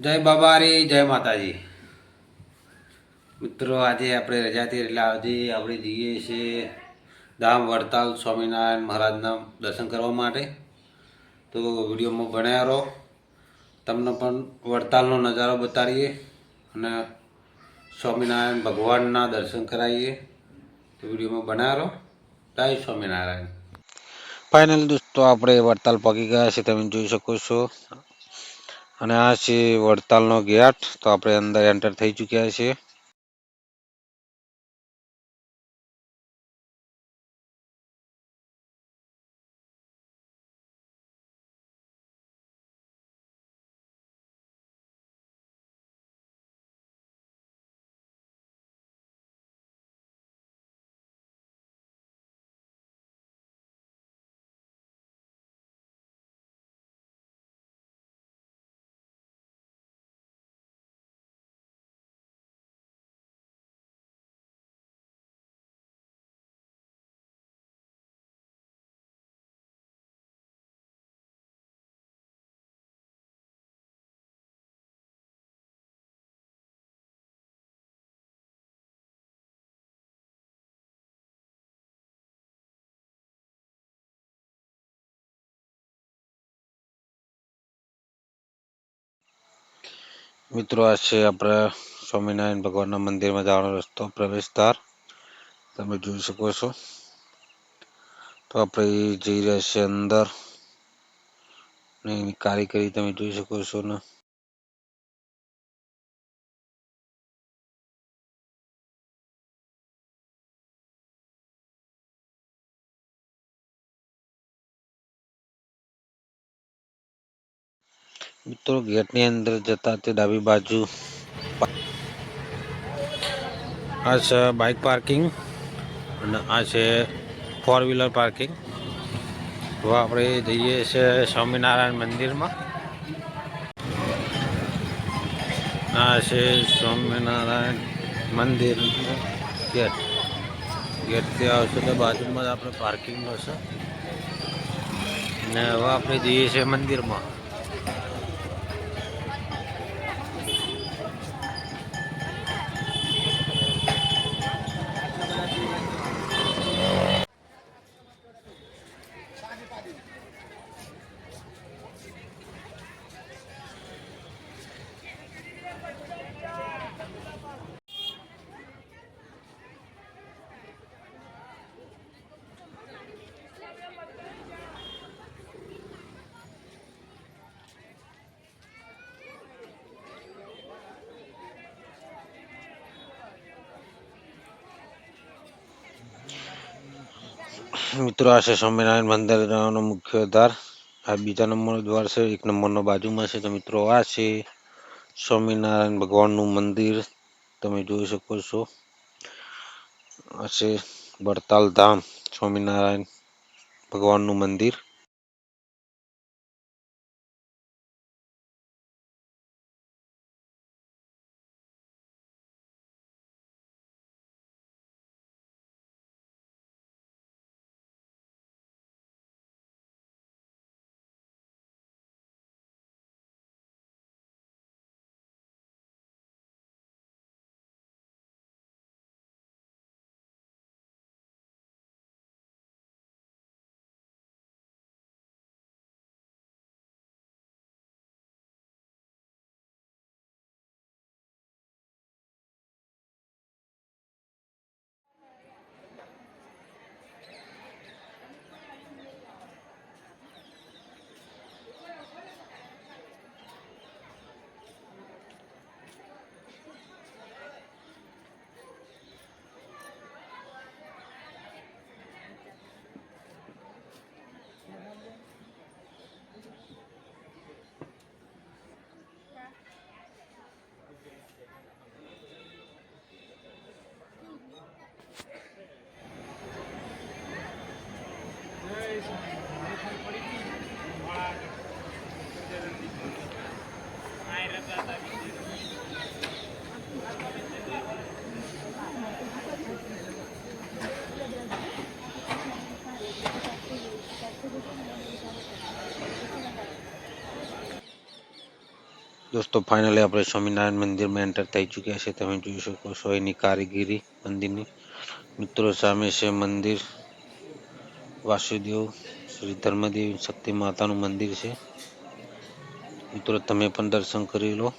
જય બાબારી જય માતાજી મિત્રો, આજે આપણે રજાથી એટલે આજે આપણે જઈએ છીએ ધામ વડતાલ સ્વામિનારાયણ મહારાજના દર્શન કરવા માટે. તો વિડીયોમાં બન્યા રહો, તમને પણ વડતાલનો નજારો બતાડીએ અને સ્વામિનારાયણ ભગવાનના દર્શન કરાવીએ. તો વિડીયોમાં બન્યા રહો. જય સ્વામિનારાયણ. ફાઇનલ દોસ્તો, આપણે વડતાલ પહોંચી ગયા છે, તમે જોઈ શકો છો. અને આ છે વડતાલનો ગેટ. તો આપણે અંદર એન્ટર થઈ ચૂક્યા છીએ. મિત્રો, આ છે આપણા સ્વામિનારાયણ ભગવાનના મંદિરમાં જવાનો રસ્તો, પ્રવેશદ્વાર. તમે જોઈ શકો છો. તો આપણે જઈ રહ્યા છીએ અંદર. એની કારીગરી તમે જોઈ શકો છો ને. મિત્રો, ગેટની અંદર જતા તે ડાબી બાજુ આ છે બાઇક પાર્કિંગ અને આ છે 4 વ્હીલર પાર્કિંગ. તો આપણે જઈએ છીએ સ્વામિનારાયણ મંદિરમાં. આ છે સ્વામિનારાયણ મંદિરનો ગેટ. ગેટથી આવશે તો બાજુમાં જ આપણે પાર્કિંગનો છે. ને હવે આપણે જઈએ છીએ મંદિરમાં. મિત્રો, આ છે સ્વામિનારાયણ મંદિરનો મુખ્ય દ્વાર. આ બીજા નંબરનો દ્વાર છે, 1 નંબરનો બાજુમાં છે. તો મિત્રો, આ છે સ્વામિનારાયણ ભગવાનનું મંદિર. તમે જોઈ શકો છો. આ છે વડતાલ ધામ સ્વામિનારાયણ ભગવાનનું મંદિર. દોસ્તો ફાઇનલી આપણે સ્વામિનારાયણ મંદિરમાં એન્ટર થઈ ચૂક્યા છે. તમે જોઈ શકો છો એની કારીગીરી મંદિરની. મિત્રો સામે છે મંદિર વાસુદેવ શ્રી ધર્મદેવી શક્તિ માતાનું મંદિર છે. મિત્રો તમે પણ દર્શન કરી લો.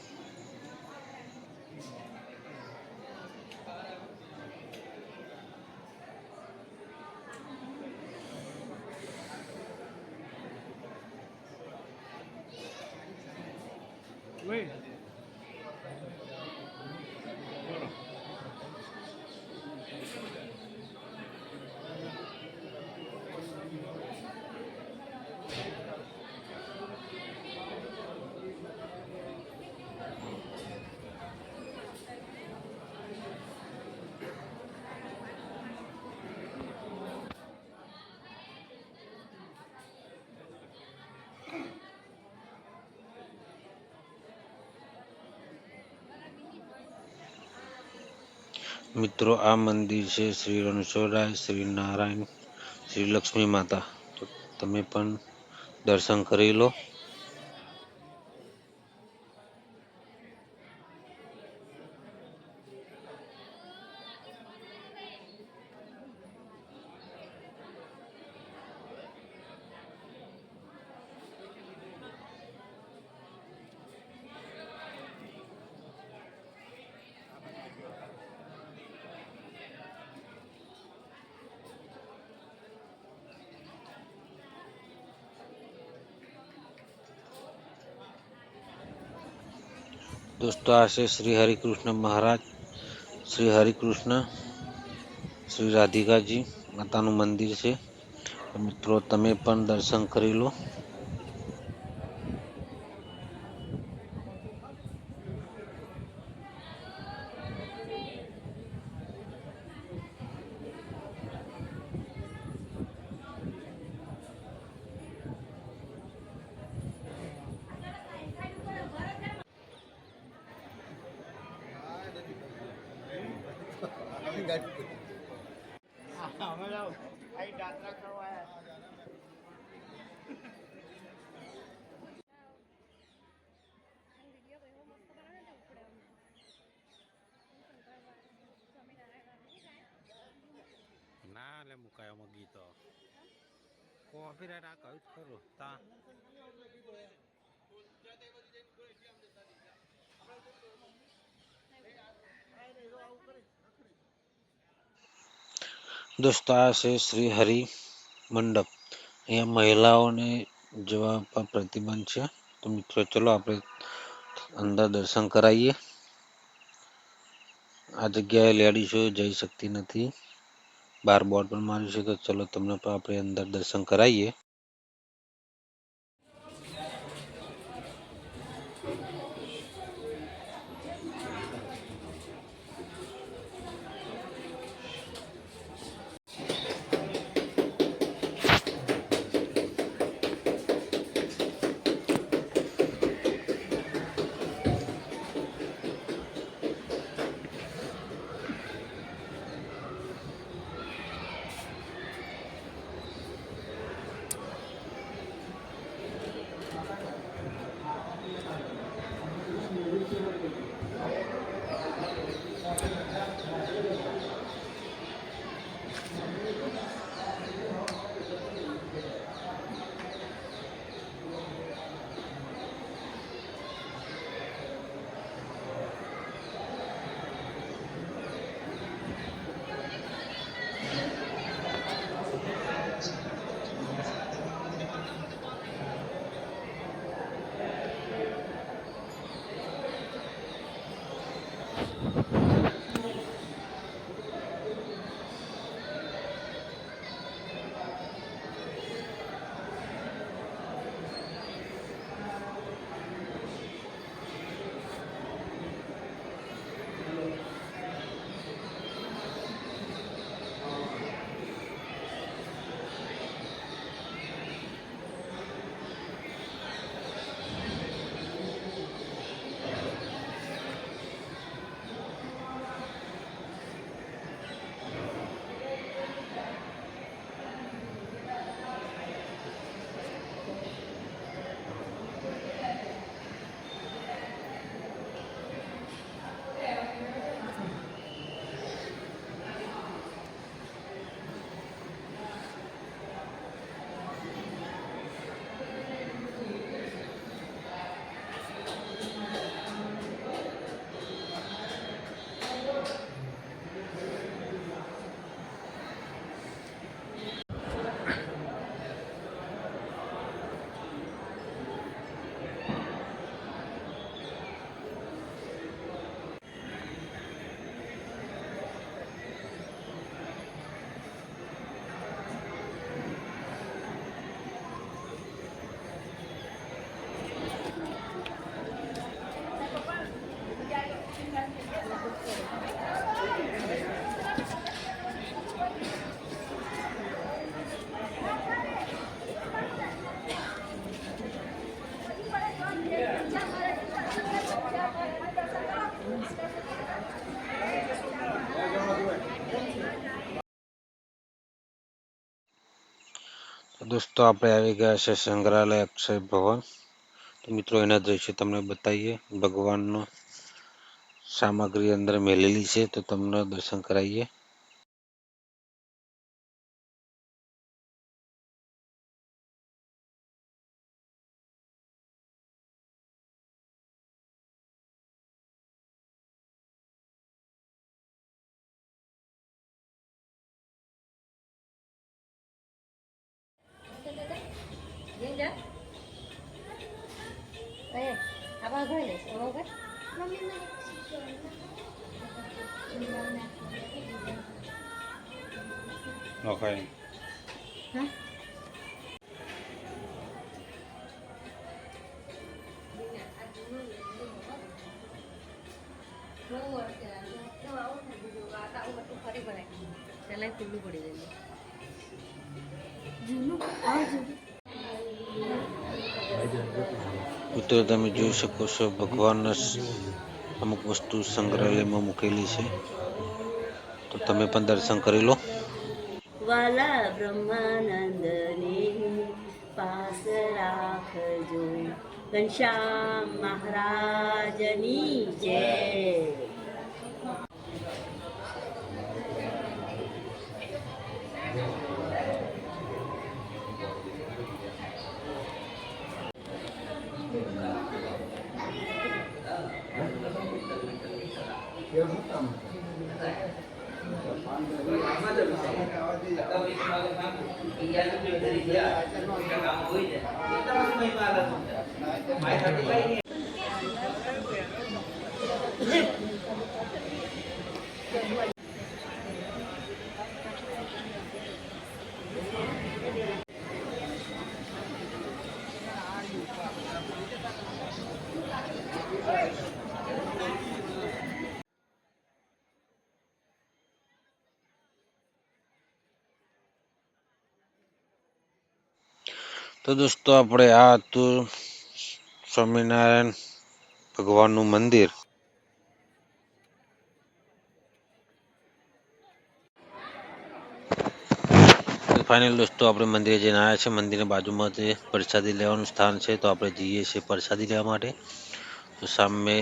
મિત્રો આ મંદિર છે શ્રી રણછોડરાય, શ્રી નારાયણ, શ્રી લક્ષ્મી માતા. તો તમે પણ દર્શન કરી લો. દોસ્તો આ છે શ્રી હરિકૃષ્ણ મહારાજ, શ્રી હરિકૃષ્ણ, શ્રી રાધિકાજી માતાનું મંદિર છે. મિત્રો તમે પણ દર્શન કરી લો. ના લે મુકાયોમાં ગીતો કોપીરાઈટ આ કહ્યું ખરું તા દોસ્તો આ છે શ્રી હરિ મંડપ. અહીંયા મહિલાઓને જવા પર પ્રતિબંધ છે. તો મિત્રો ચલો આપણે અંદર દર્શન કરાવીએ. આ જગ્યાએ લેડીઝો જઈ શકતી નથી. બહાર બોર્ડ પણ માર્યું છે. તો ચલો તમને પણ આપણે અંદર દર્શન કરાવીએ. દોસ્તો આપણે આવી ગયા છે સંગ્રહાલય અક્ષય ભવન. તો મિત્રો એના દ્રશ્યો તમને બતાવીએ. ભગવાનનો સામગ્રી અંદર મેલેલી છે તો તમને દર્શન કરાવીએ. Okay. Hah? મિત્રો તમે જોઈ શકો છો ભગવાનના અમુક વસ્તુ સંગ્રહાલયમાં મૂકેલી છે તો તમે પણ દર્શન કરી લો. વાલા બ્રહ્માનંદને પાસ રાખજો, ઘનશ્યામ મહારાજની જય. તો દોસ્તો આપણે આ હતું સ્વામિનારાયણ ભગવાનનું મંદિર. ફાઇનલ દોસ્તો આપણે મંદિરે જઈને આવ્યા છે. મંદિરની બાજુમાં જે પ્રસાદી લેવાનું સ્થાન છે તો આપણે જઈએ છીએ પ્રસાદી લેવા માટે. તો સામે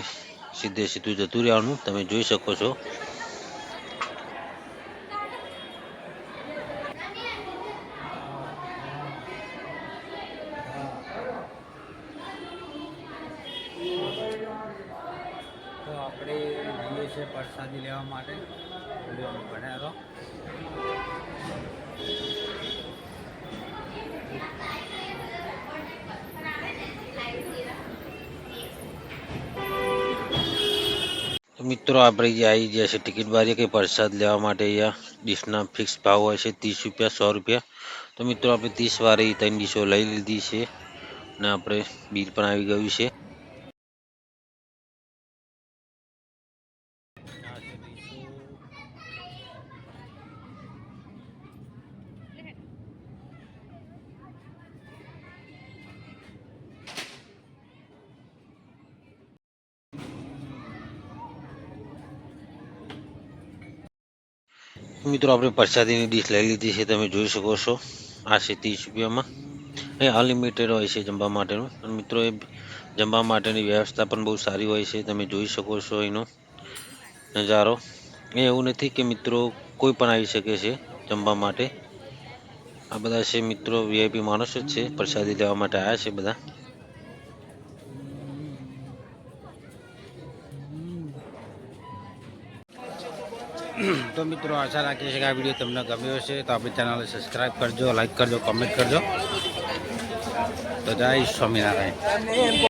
સીધું જતું રહેવાનું તમે જોઈ શકો છો. તો આપણે જઈએ છીએ પ્રસાદી લેવા માટે. ભણ્યા મિત્રો આપણે જે આવી ગયા છે ટિકિટ બારી કે પ્રસાદ લેવા માટે. અહીંયા ડીશના ફિક્સ ભાવ હોય છે 30 રૂપિયા 100 રૂપિયા. તો મિત્રો આપણે 30 વાળી 3 ડીશો લઈ લીધી છે અને આપણે બિલ પણ આવી ગયું છે. મિત્રો આપણે પ્રસાદીની ડીશ લઈ લીધી છે તમે જોઈ શકો છો. આ છે 30 રૂપિયામાં. એ અનલિમિટેડ હોય છે જમવા માટેનું. અને મિત્રો એ જમવા માટેની વ્યવસ્થા પણ બહુ સારી હોય છે તમે જોઈ શકો છો એનો નજારો. એ એવું નથી કે મિત્રો કોઈ પણ આવી શકે છે જમવા માટે. આ બધા છે મિત્રો વીઆઈપી માણસો જ છે, પ્રસાદી લેવા માટે આવ્યા છે બધા. તો મિત્રો આશા રાખીએ છીએ કે આ વિડીયો તમને ગમ્યો હશે. તો આપણી ચેનલને સબસ્ક્રાઈબ કરજો, લાઈક કરજો, કોમેન્ટ કરજો. તો જય સ્વામિનારાયણ.